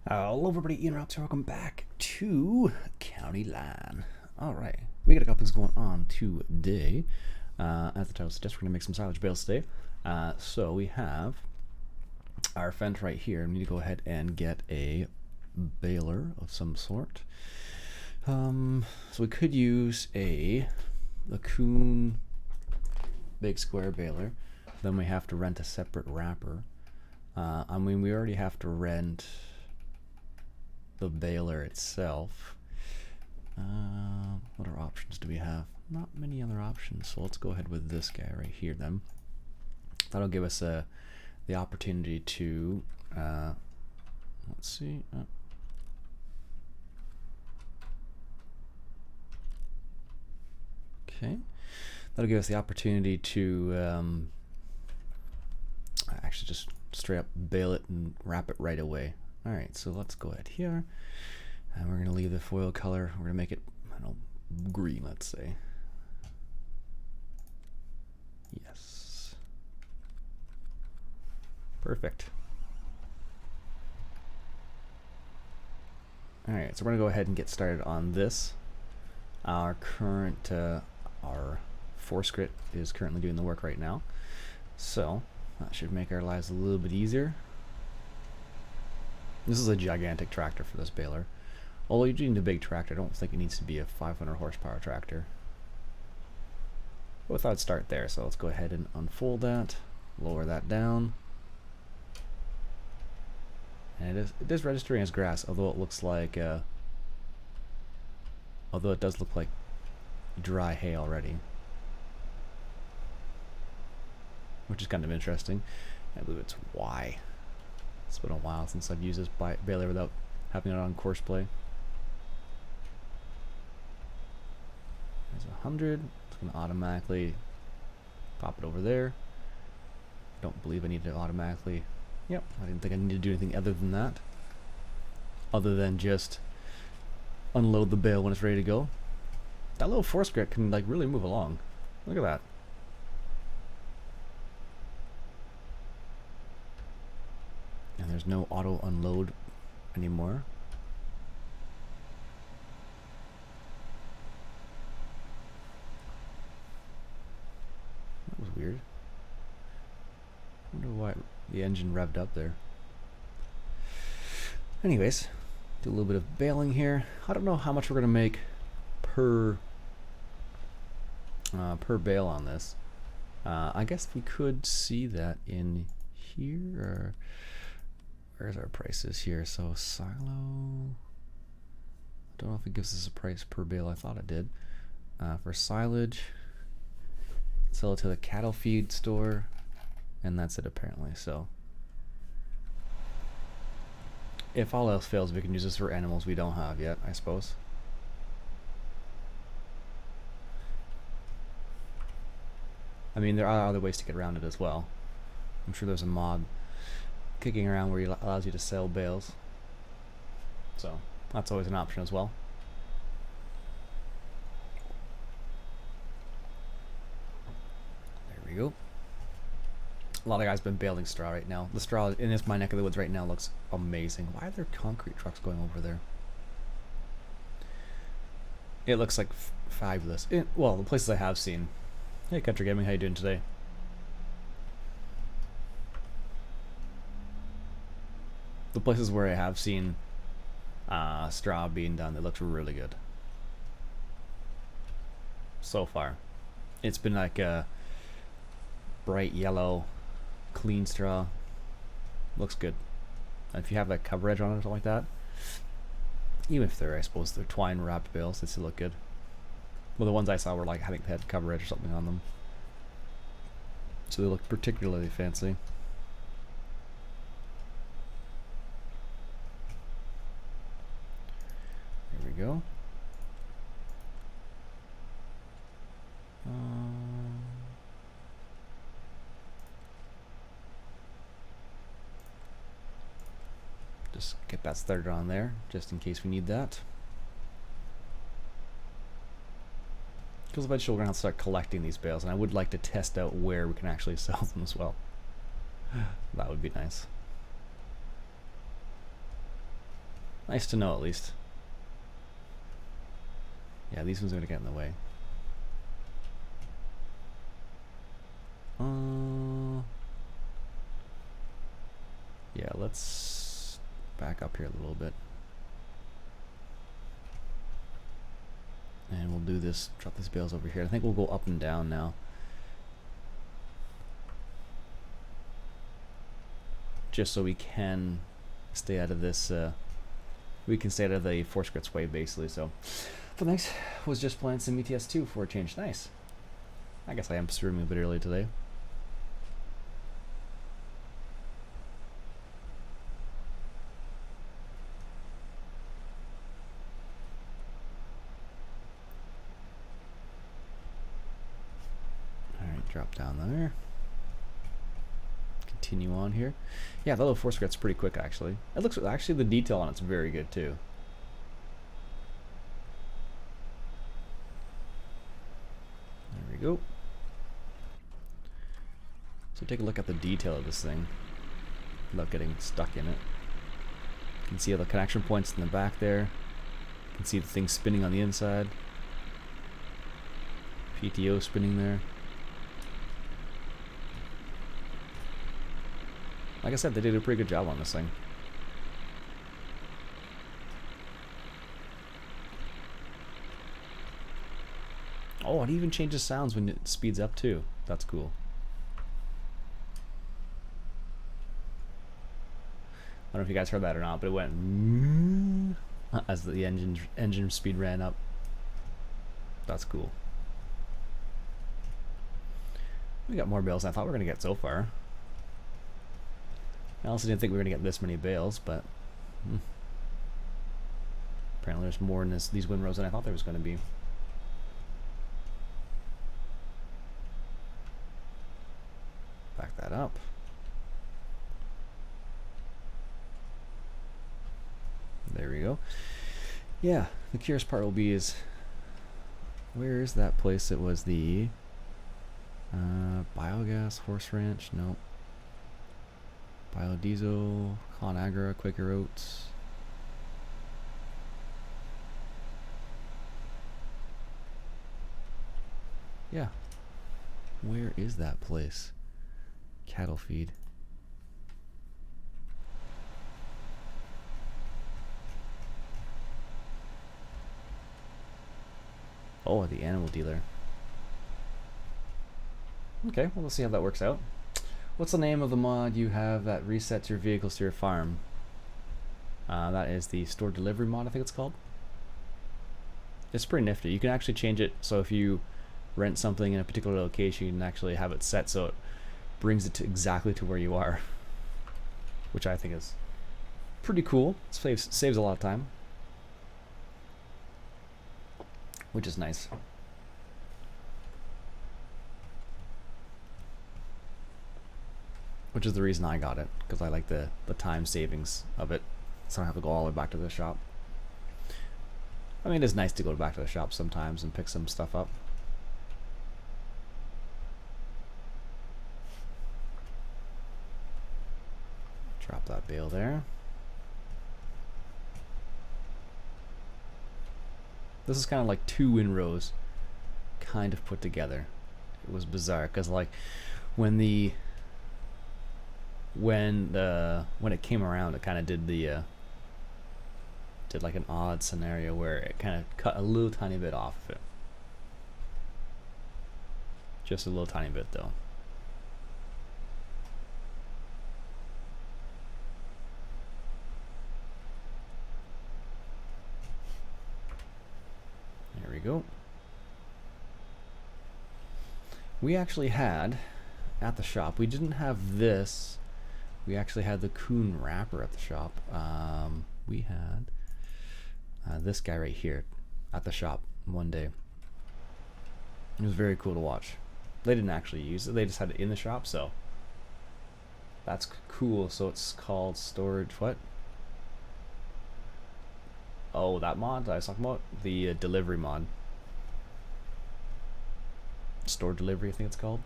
Hello everybody, Ian Robson, welcome back to County Line. Alright, we got a couple things going on today. As the title suggests, we're going to make some silage bales today. So we have our fence right here. We need to go ahead and get a baler of some sort. So we could use a Coon big square baler. Then we have to rent a separate wrapper. I mean, we already have to rent the baler itself. What other options do we have? Not many other options, so let's go ahead with this guy right here then. That'll give us the opportunity to let's see, okay, that'll give us the opportunity to actually just straight up bale it and wrap it right away. Alright, so let's go ahead here, and we're going to leave the foil color, we're going to make it, I don't know, green, let's say. Yes. Perfect. Alright, so we're going to go ahead and get started on this. Our current, our forescrit is currently doing the work right now, so that should make our lives a little bit easier. This is a gigantic tractor for this baler. Although you're doing a big tractor, I don't think it needs to be a 500 horsepower tractor. But we thought I'd start there, so let's go ahead and unfold that, lower that down. And it is registering as grass, although it looks like, although it does look like dry hay already. Which is kind of interesting. I believe it's Y. It's been a while since I've used this baler without having it on course play. There's 100. It's going to automatically pop it over there. Don't believe I need to automatically. Yep, I didn't think I needed to do anything other than that. Other than just unload the bale when it's ready to go. That little forescrit can like really move along. Look at that. And there's no auto unload anymore. That was weird. I wonder why the engine revved up there. Anyways, do a little bit of baling here. I don't know how much we're gonna make per bale on this. I guess we could see that in here. Or where's our prices here? So silo. Don't know if it gives us a price per bale. I thought it did. For silage, sell it to the cattle feed store, and that's it apparently. So if all else fails, we can use this for animals we don't have yet, I suppose. I mean, there are other ways to get around it as well. I'm sure there's a mod kicking around where it allows you to sell bales, so that's always an option as well. There we go. A lot of guys been baling straw right now. The straw in my neck of the woods right now looks amazing. Why are there concrete trucks going over there? It looks like fabulous. Well, the places I have seen. Hey Country Gaming, how you doing today? The places where I have seen straw being done, it looks really good so far. It's been like a bright yellow, clean straw. Looks good. And if you have like coverage on it or something like that, even if they're, I suppose, they're twine wrapped bales, they still look good. Well, the ones I saw were like having had coverage or something on them, so they look particularly fancy. Go. Just get that started on there, just in case we need that. Because eventually we're going to have to start collecting these bales, and I would like to test out where we can actually sell them as well. That would be nice. Nice to know, at least. Yeah, these ones are gonna get in the way. Yeah, let's back up here a little bit. And we'll do this, drop these bales over here. I think we'll go up and down now. Just so we can stay out of this, we can stay out of the force grit sway basically. So the next was just playing some ETS2 for a change. Nice. I guess I am streaming a bit early today. Alright, drop down there. Continue on here. Yeah, the little force grit's pretty quick actually. It looks, actually the detail on it's very good too. There we go. So take a look at the detail of this thing without getting stuck in it. You can see all the connection points in the back there. You can see the thing spinning on the inside. PTO spinning there. Like I said, they did a pretty good job on this thing. Oh, it even changes sounds when it speeds up too. That's cool. I don't know if you guys heard that or not, but it went as the engine speed ran up. That's cool. We got more bales than I thought we were going to get so far. I also didn't think we were going to get this many bales, but apparently there's more in these windrows than I thought there was going to be. Back that up. There we go. Yeah, the curious part will be is, where is that place that was the biogas horse ranch? Nope. Biodiesel, Conagra, Quaker Oats. Yeah. Where is that place? Cattle feed. Oh, the animal dealer. Okay, well, let's see how that works out. What's the name of the mod you have that resets your vehicles to your farm? That is the store delivery mod, I think it's called. It's pretty nifty. You can actually change it so if you rent something in a particular location, you can actually have it set so it brings it to exactly to where you are, which I think is pretty cool. It saves a lot of time, which is nice. Which is the reason I got it, because I like the time savings of it, so I don't have to go all the way back to the shop. I mean, it is nice to go back to the shop sometimes and pick some stuff up. Drop that bale there. This is kind of like two windrows kind of put together. It was bizarre, because like when it came around, it kind of did like an odd scenario where it kind of cut a little tiny bit off of it. Just a little tiny bit though. There we go. We actually had at the shop, we didn't have this. We actually had the coon wrapper at the shop. We had this guy right here at the shop one day. It was very cool to watch. They didn't actually use it, they just had it in the shop, so that's cool. So it's called storage, what? Oh, that mod I was talking about? The delivery mod. Store delivery, I think it's called.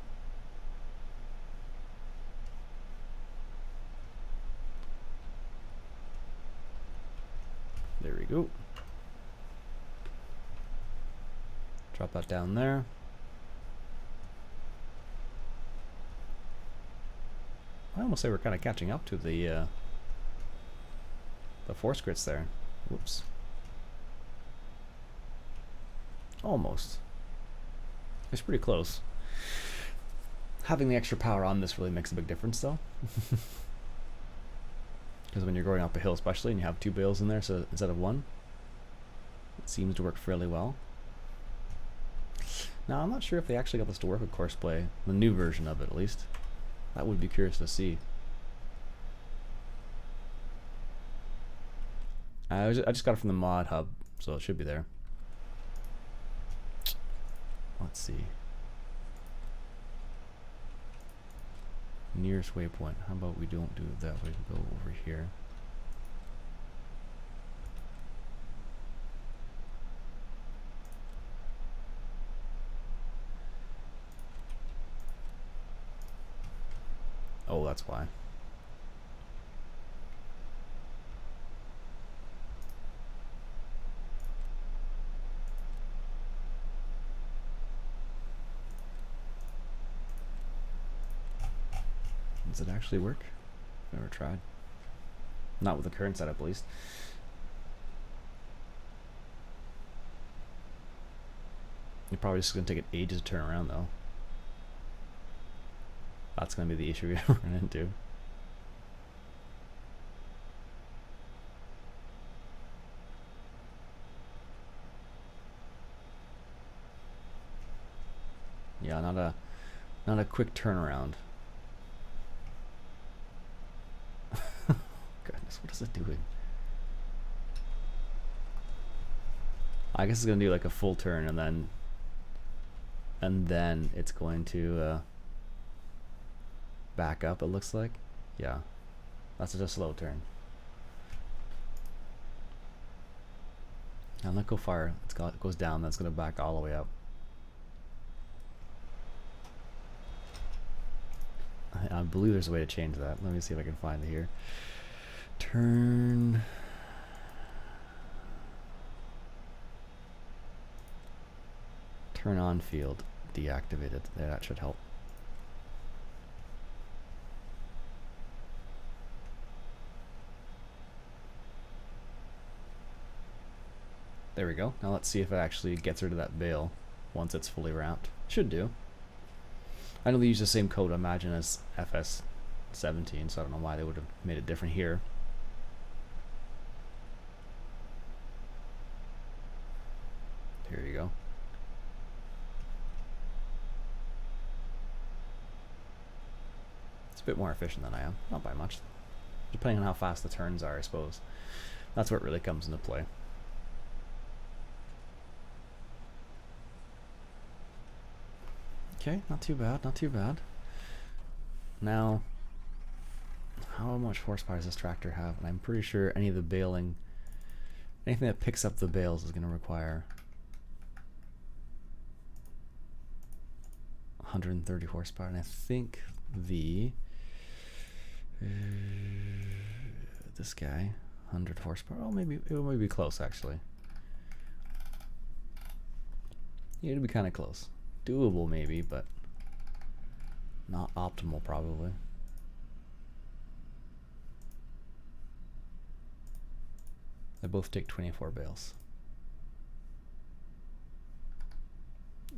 we go. Drop that down there. I almost say we're kind of catching up to the force grits there. Whoops. Almost. It's pretty close. Having the extra power on this really makes a big difference, though. Because when you're going up a hill especially, and you have 2 bales in there so instead of 1, it seems to work fairly well. Now, I'm not sure if they actually got this to work with Courseplay, the new version of it at least. That would be curious to see. I just got it from the mod hub, so it should be there. Let's see. Nearest waypoint. How about we don't do it that way? We go over here. Oh, that's why. Does it actually work? Never tried. Not with the current setup, at least. You're probably just going to take it ages to turn around, though. That's going to be the issue we're going to run into. Yeah, not a quick turnaround. Goodness, what is it doing? I guess it's gonna do like a full turn and then it's going to back up, it looks like. Yeah, that's just a slow turn. And look how far it goes down. That's gonna back all the way up. I believe there's a way to change that. Let me see if I can find it here. Turn on field deactivated. Yeah, that should help. There we go. Now let's see if it actually gets rid of that bale once it's fully wrapped. Should do. I know they use the same code, I imagine, as FS19, so I don't know why they would have made it different here. Here you go. It's a bit more efficient than I am. Not by much. Depending on how fast the turns are, I suppose. That's where it really comes into play. Okay, not too bad, not too bad. Now, how much horsepower does this tractor have? And I'm pretty sure any of the baling, anything that picks up the bales is going to require 130 horsepower. And I think this guy, 100 horsepower. Oh, maybe it might be close actually. Yeah, it'd be kind of close. Doable maybe, but not optimal probably. They both take 24 bales.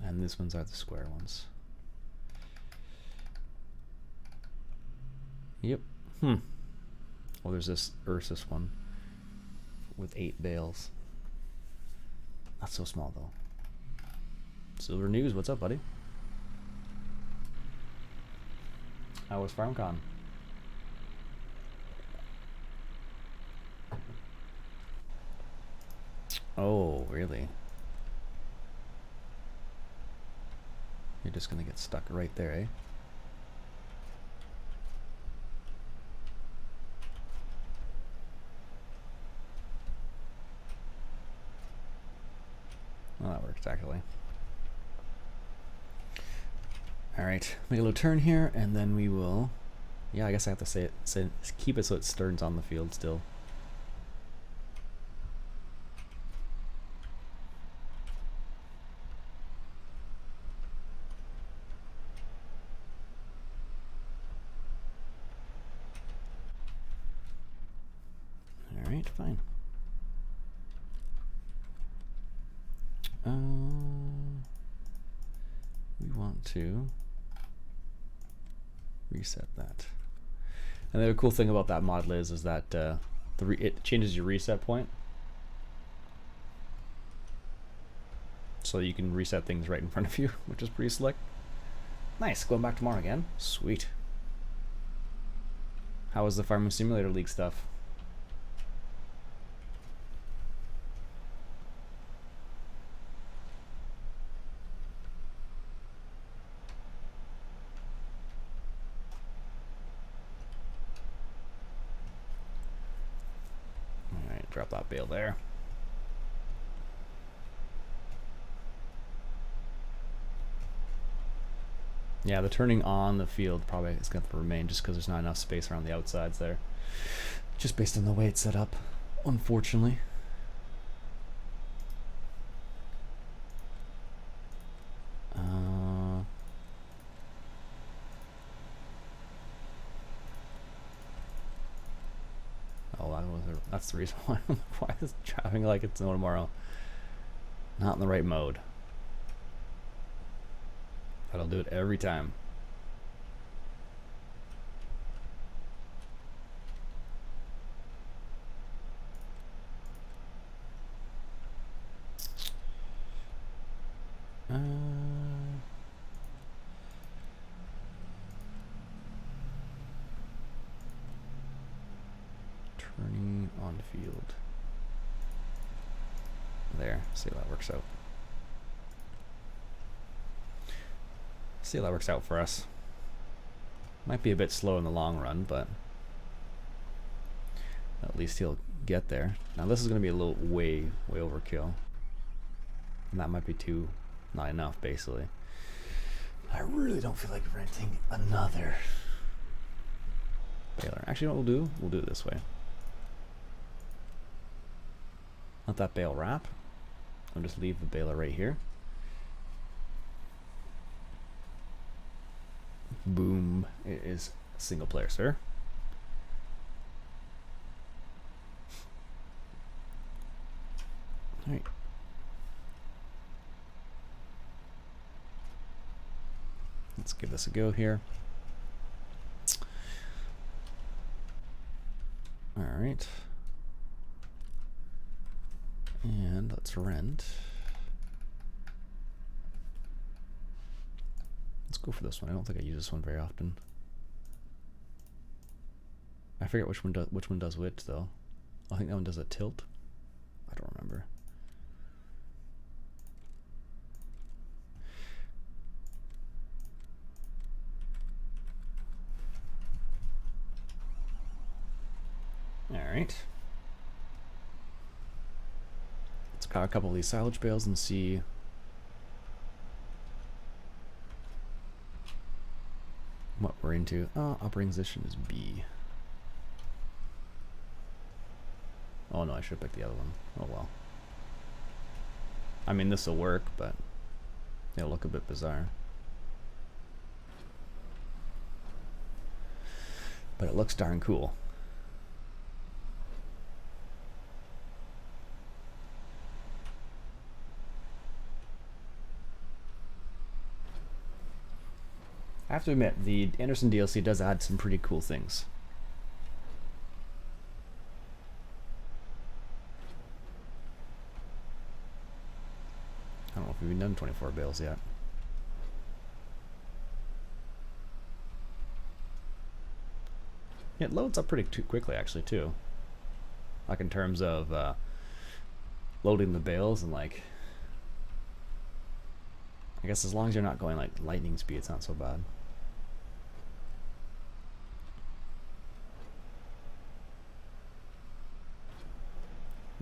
And these ones are the square ones. Yep. Oh, there's this Ursus one with 8 bales. Not so small though. Silver News, what's up, buddy? How was FarmCon? Oh, really? You're just gonna get stuck right there, eh? Well, that works actually. Alright, make a little turn here, and then we will... Yeah, I guess I have to keep it so it turns on the field still. Alright, fine. We want to reset that. And the cool thing about that mod is that it changes your reset point. So you can reset things right in front of you, which is pretty slick. Nice, going back tomorrow again. Sweet. How was the Farming Simulator League stuff? Alright, drop that bale there. Yeah, the turning on the field probably is going to remain just because there's not enough space around the outsides there. Just based on the way it's set up, unfortunately. That's the reason why. Why is it driving like it's no tomorrow? Not in the right mode. That'll do it every time. Turning on the field. There, see how that works out. See how that works out for us. Might be a bit slow in the long run, but at least he'll get there. Now this is going to be a little way overkill. And that might be not enough, basically. I really don't feel like renting another baler. Actually, what we'll do? We'll do it this way. Let that bale wrap. I'll just leave the baler right here. Boom. It is single player, sir. Alright. Let's give this a go here. Alright. And let's rent. Let's go for this one. I don't think I use this one very often. I forget which one does which though. I think that one does a tilt. I don't remember. All right. Let's cut a couple of these silage bales and see what we're into. Operating position is B. Oh no, I should have picked the other one. Oh well. I mean, this will work, but it'll look a bit bizarre. But it looks darn cool. I have to admit, the Anderson DLC does add some pretty cool things. I don't know if we've done 24 bales yet. It loads up pretty quickly, actually, too. Like in terms of loading the bales and like, I guess as long as you're not going like lightning speed, it's not so bad.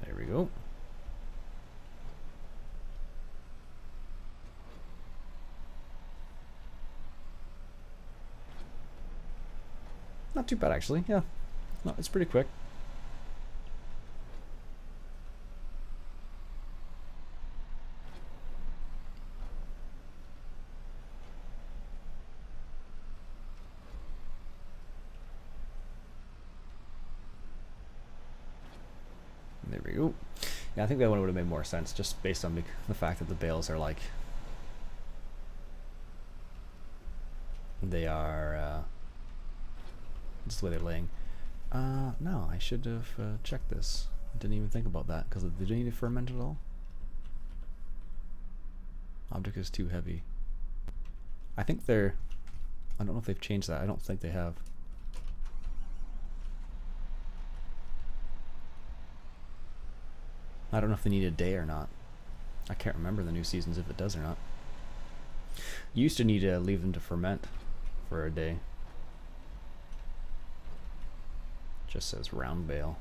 There we go. Not too bad, actually. Yeah, no, it's pretty quick. There we go. Yeah, I think that one would have made more sense just based on the fact that the bales are like... They are... just the way they're laying. No, I should have checked this. I didn't even think about that, because do they need to ferment at all? Object is too heavy. I think they're... I don't know if they've changed that. I don't think they have. I don't know if they need a day or not. I can't remember the new seasons if it does or not. You used to need to leave them to ferment for a day. Just says round bale.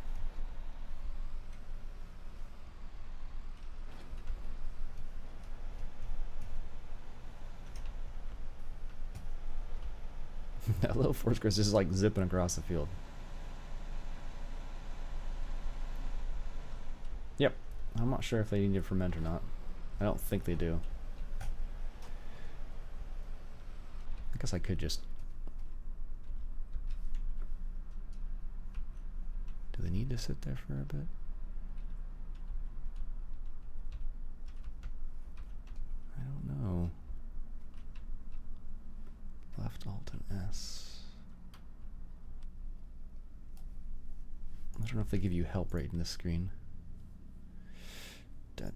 That little force Chris is like zipping across the field. Yep. I'm not sure if they need to ferment or not. I don't think they do. I guess I could just... Do they need to sit there for a bit? I don't know. Left Alt and S. I don't know if they give you help right in this screen. I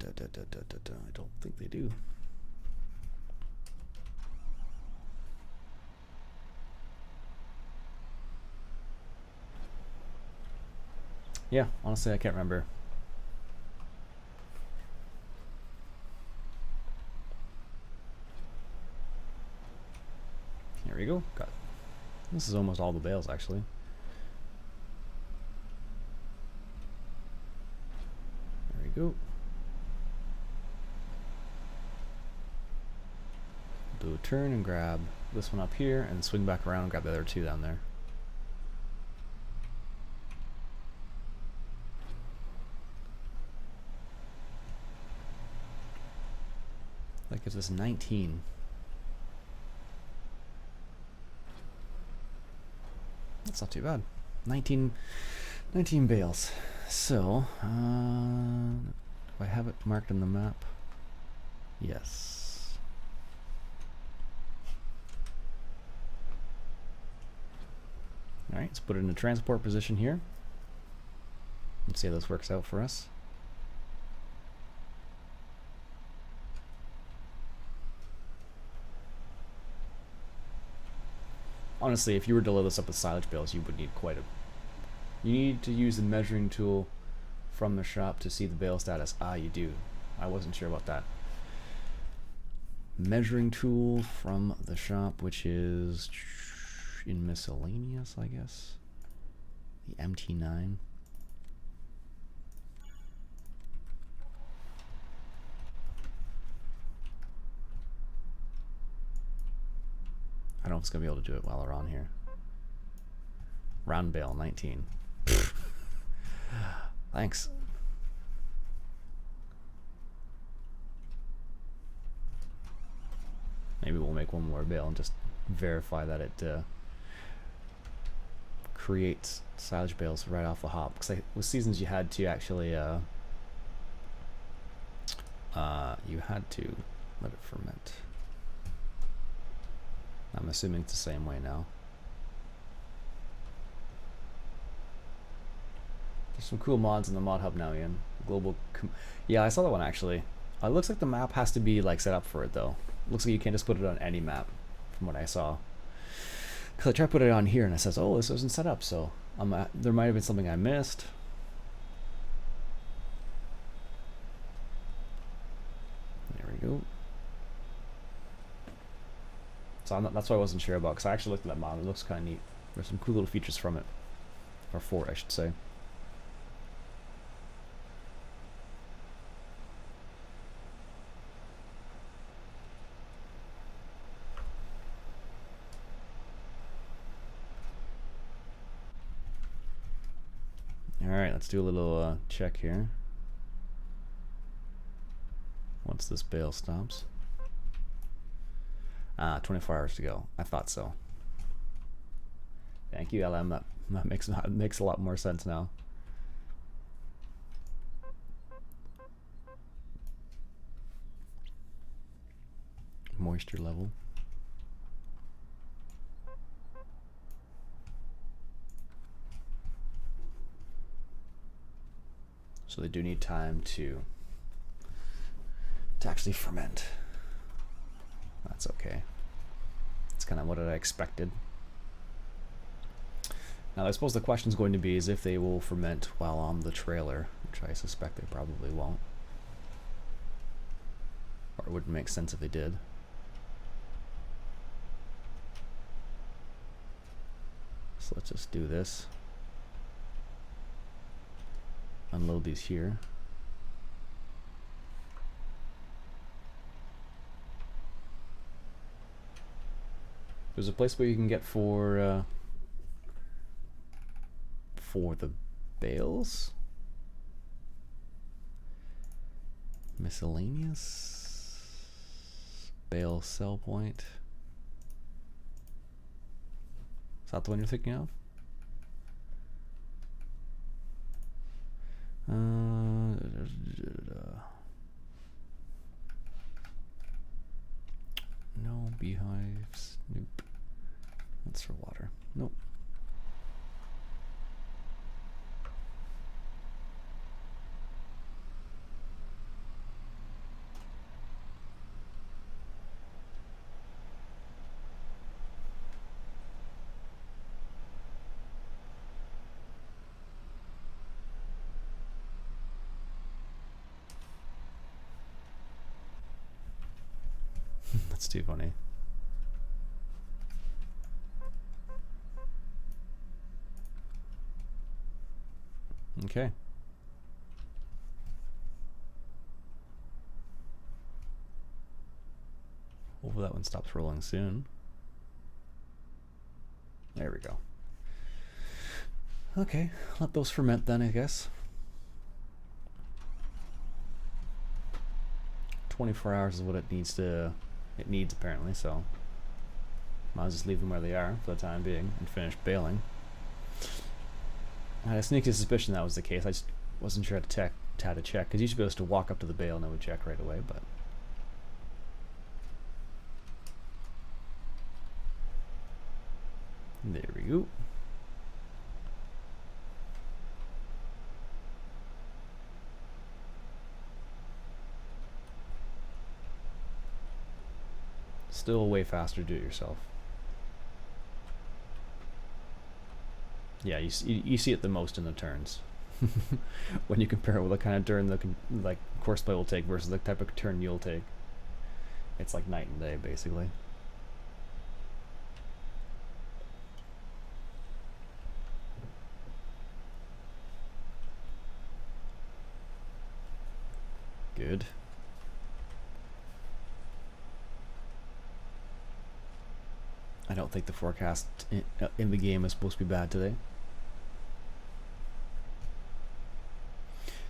don't think they do. Yeah, honestly, I can't remember. Here we go. Got it. This is almost all the bales, actually. There we go. Do a turn and grab this one up here and swing back around and grab the other two down there. That gives us 19. That's not too bad. 19 bales. So, do I have it marked on the map? Yes. Alright, let's put it in a transport position here. Let's see how this works out for us. Honestly, if you were to load this up with silage bales, you would need quite a... You need to use the measuring tool from the shop to see the bale status. Ah, you do. I wasn't sure about that. Measuring tool from the shop, which is in miscellaneous, I guess. The MT9. I don't know if it's going to be able to do it while we're on here. Round bale, 19. Thanks. Maybe we'll make one more bale and just verify that it creates silage bales right off the hop. Because with seasons you had to actually you had to let it ferment. I'm assuming it's the same way now. There's some cool mods in the mod hub now, Iain. Global, yeah, I saw that one actually. It looks like the map has to be like set up for it though. Looks like you can't just put it on any map, from what I saw. Because I tried to put it on here and it says, oh, this isn't set up. So there might have been something I missed. There we go. So that's what I wasn't sure about, because I actually looked at that mod. It looks kind of neat. There's some cool little features from it, or for it, I should say. All right, let's do a little check here. Once this bale stops. 24 hours to go. I thought so. Thank you, LM. That makes a lot more sense now. moisture level. So they do need time to actually ferment. That's okay. It's kind of what I expected. Now I suppose the question is going to be is if they will ferment while on the trailer, which I suspect they probably won't. Or it wouldn't make sense if they did. So let's just do this. Unload these here. There's a place where you can get for the bales. Miscellaneous bale sell point. Is that the one you're thinking of? No beehives. Nope. That's for water. Nope. That's too funny. Okay. Hopefully that one stops rolling soon. There we go. Okay, let those ferment then, I guess. 24 hours is what it needs apparently, so might as well just leave them where they are for the time being and finish baling. I had a sneaky suspicion that was the case. I just wasn't sure how to check, because you should be able to walk up to the bale and it would check right away, but there we go. Still way faster to do it yourself. Yeah, you see it the most in the turns. When you compare it with the kind of turn the course play will take versus the type of turn you'll take. It's like night and day, basically. Good. I don't think the forecast in the game is supposed to be bad today.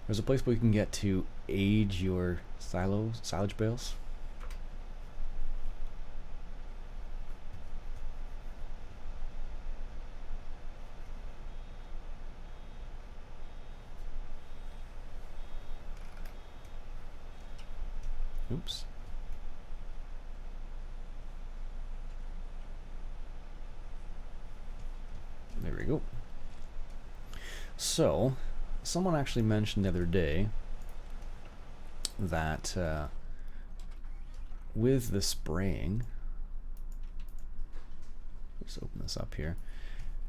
There's a place where you can get to age your silage bales. Oops. There we go. So, someone actually mentioned the other day that with the spraying, let's open this up here.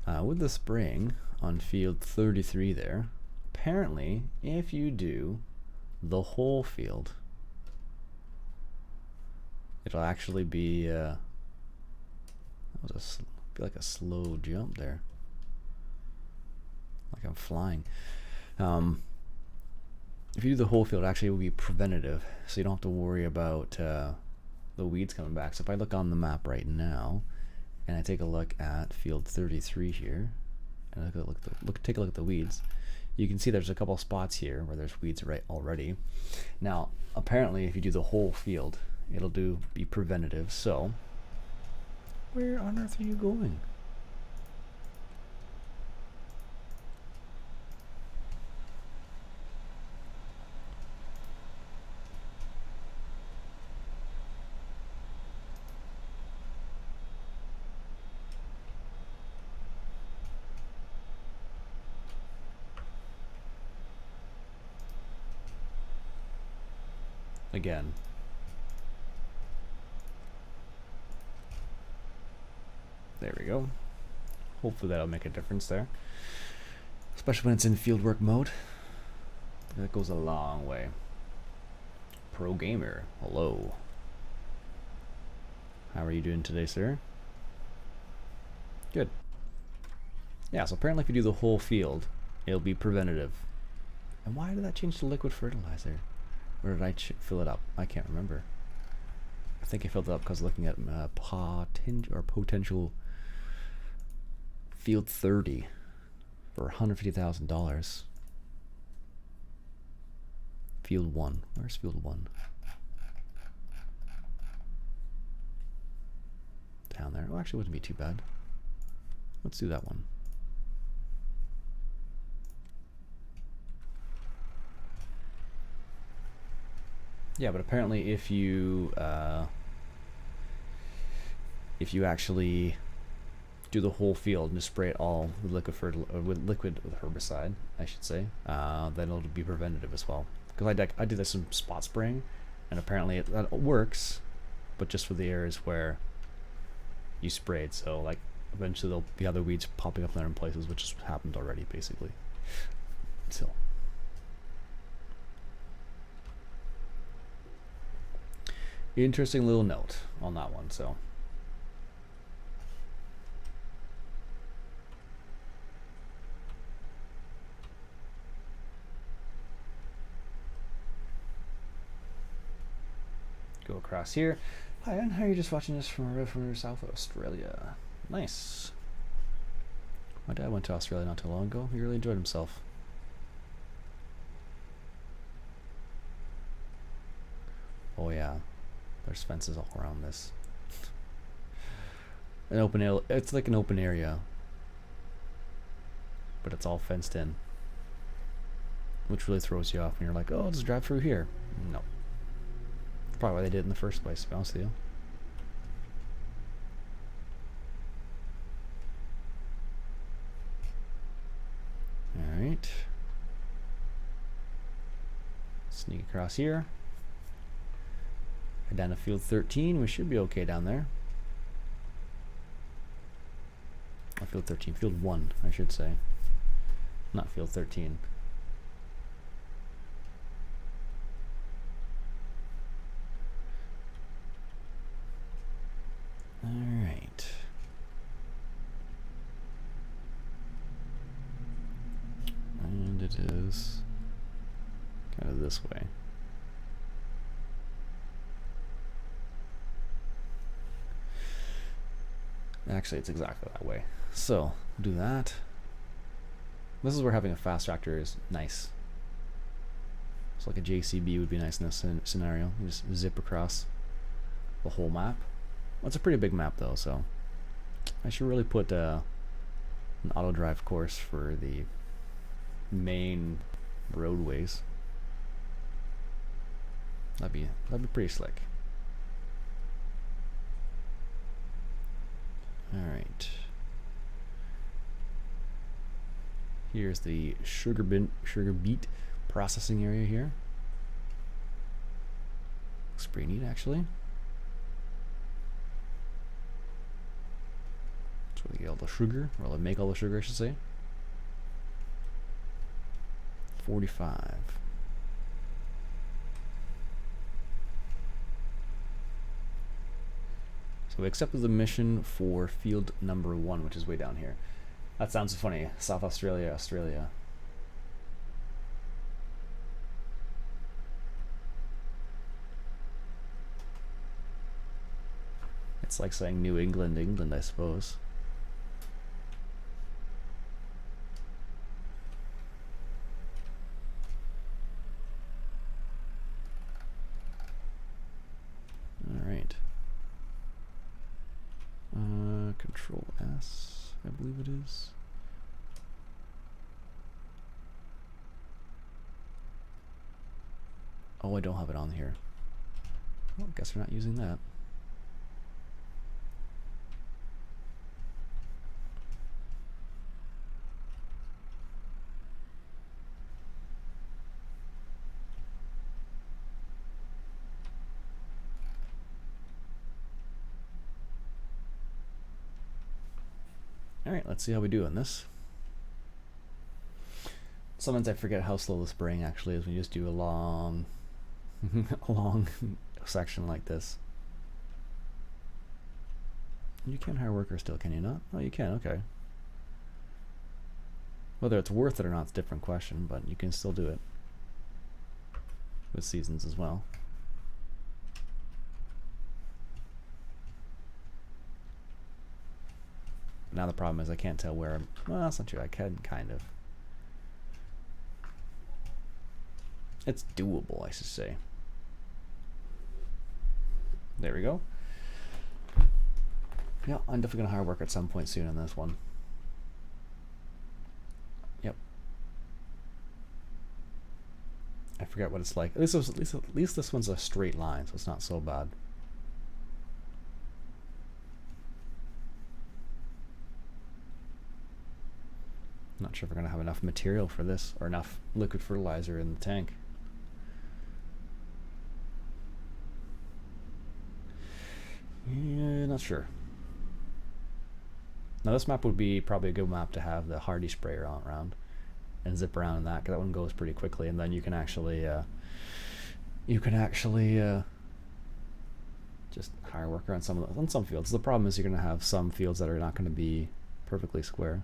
With the spraying on field 33 there, apparently if you do the whole field, it'll actually be that was feel like a slow jump there, like I'm flying. If you do the whole field, actually it will be preventative, so you don't have to worry about the weeds coming back. So if I look on the map right now and I take a look at field 33 here and take a look at the weeds, you can see there's a couple spots here where there's weeds right already. Now apparently if you do the whole field, it'll be preventative. So where on earth are you going? again. There we go. Hopefully that'll make a difference there. Especially when it's in fieldwork mode. That goes a long way. Pro Gamer, hello. How are you doing today, sir? Good. Yeah, so apparently if you do the whole field, it'll be preventative. And why did that change to liquid fertilizer? Or did I fill it up? I can't remember. I think I filled it up because looking at potential field 30 for $150,000. Field 1. Where's field 1? Down there. Oh, actually, it wouldn't be too bad. Let's do that one. Yeah, but apparently if you actually do the whole field and just spray it all with liquid herbicide, I should say, then it'll be preventative as well. Because I did this some spot spraying, and apparently that works, but just for the areas where you sprayed. So like eventually there'll be other weeds popping up in other places, which has happened already basically. So. Interesting little note on that one, so. Go across here. Hi, Iain, how are you just watching this from South Australia? Nice. My dad went to Australia not too long ago. He really enjoyed himself. Oh yeah. There's fences all around this. An open area. It's like an open area, but it's all fenced in, which really throws you off when you're like, "Oh, I'll just drive through here." No. That's probably why they did it in the first place, to be honest with you. All right. Sneak across here. Head down to field 13. We should be okay down there. Or field 13. Field 1, I should say. Not field 13. Alright. And it is kind of this way. Actually, it's exactly that way. So, do that. This is where having a fast tractor is nice. It's like a JCB would be nice in this scenario. You just zip across the whole map. Well, it's a pretty big map though, so I should really put an auto drive course for the main roadways. That'd be pretty slick. Alright. Here's the sugar beet processing area here. Looks pretty neat actually. That's where they get all the sugar, or they make all the sugar I should say. 45. So we accepted the mission for field number 1, which is way down here. That sounds funny. South Australia, Australia. It's like saying New England, England, I suppose. Alright. Control S, I believe it is. Oh, I don't have it on here. Well, I guess we're not using that. Alright, let's see how we do on this. Sometimes I forget how slow the spraying actually is when you just do a long, a long section like this. You can hire workers still, can you not? Oh, you can, okay. Whether it's worth it or not is a different question, but you can still do it. With seasons as well. Now the problem is I can't tell where I'm, well, that's not true, I can kind of. It's doable, I should say. There we go. Yeah, I'm definitely gonna hire work at some point soon on this one. Yep. I forget what it's like. At least this one's a straight line, so it's not so bad. Not sure if we're gonna have enough material for this or enough liquid fertilizer in the tank. Yeah, not sure. Now this map would be probably a good map to have the hardy sprayer on around and zip around in that, because that one goes pretty quickly, and then you can actually just hire a worker on some fields. The problem is you're going to have some fields that are not going to be perfectly square,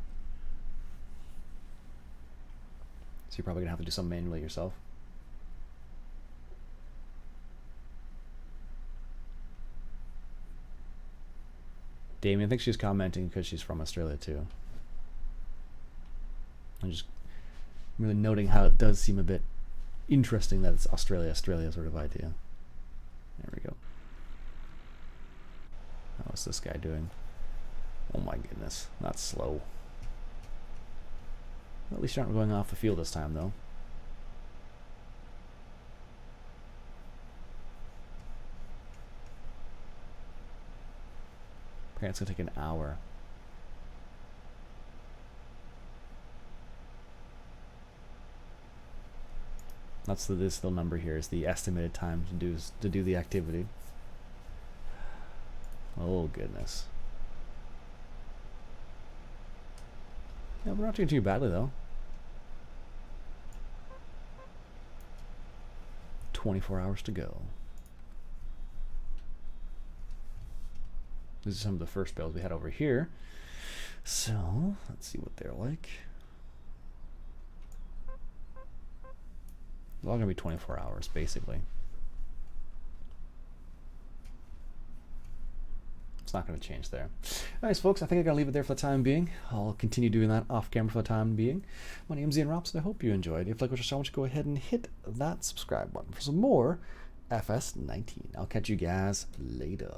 so you're probably going to have to do some manually yourself. Damien, I think she's commenting because she's from Australia too. I'm just really noting how it does seem a bit interesting that it's Australia sort of idea. There we go. What's this guy doing? Oh my goodness, that's slow. At least you aren't going off the field this time though. Okay, it's gonna take an hour. That's this little number here is the estimated time to do the activity. Oh goodness. Yeah, we're not doing too badly though. 24 hours to go. These are some of the first bales we had over here. So, let's see what they're like. They're all going to be 24 hours, basically. It's not going to change there. Alright, folks, I think I got to leave it there for the time being. I'll continue doing that off camera for the time being. My name's Iain Robson. I hope you enjoyed. If you like what you saw, go ahead and hit that subscribe button for some more FS19. I'll catch you guys later.